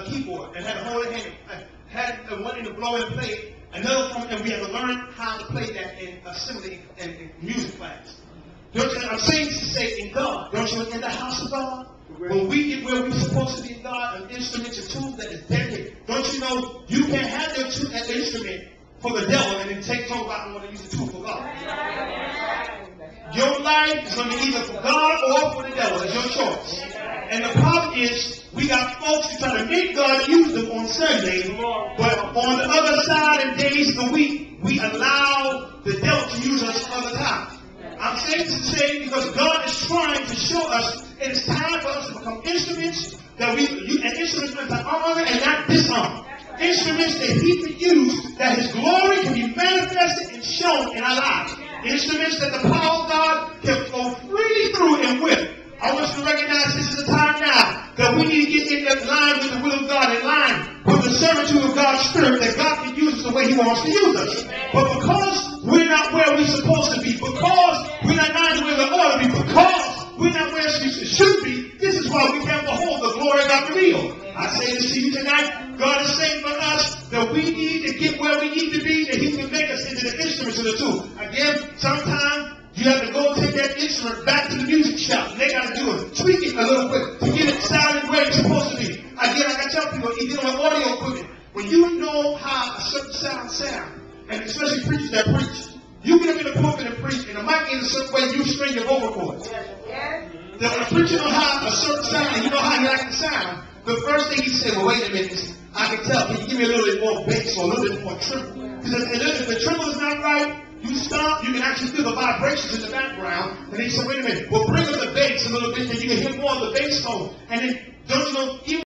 keyboard and had to hold it hand, had one in the blow and play it, another one, and we had to learn how to play that in assembly and in music class. Don't you, I'm saying to say in God, don't you, in the house of God, when we get where we're supposed to be in God, an instrument, a tool that is dedicated. Don't you know you can't have your tool, an instrument for the devil and then take over and want to use the tool for God. Your life is going to be either for God or for the devil. It's your choice. And the problem is, we got folks who try to make God use them on Sunday, but on the other side and days of the week, we allow the devil to use us other times. I'm saying this to say because God is trying to show us it's time for us to become instruments that and instruments to honor and not dishonor. Instruments that He can use, that His glory can be manifested and shown in our lives. Instruments that the power of God can flow freely through and with. I want you to recognize this is the time now that we need to get in line with the will of God, in line with the servitude of God's Spirit, that God can use us the way He wants to use us. But because we're not where we're supposed to be, because we're not where we ought to be, because we're not where we should be, this is why we can't behold the glory of God revealed. I say this to you tonight, God is saying for us that we need to get where we need to be, that He can make us into the instruments of the tool. Again, sometimes you have to go take that instrument back to the music shop. And they got to do it, tweak it a little bit to get it sounding where it's supposed to be. Again, like I tell people, even with audio equipment, when you know how a certain sound sounds, and especially preachers that preach, you get up in the pulpit and preach, and the mic is a certain way you string your vocal cords. That when a preacher knows how a certain sound, and you know how you like the sound, the first thing he said, well, wait a minute, I can tell, can you give me a little bit more bass or a little bit more treble? Because if the treble is not right, you stop, you can actually feel the vibrations in the background. And then you say, wait a minute, well, bring up the bass a little bit, and you can hear more of the bass tone. And then, don't you know, even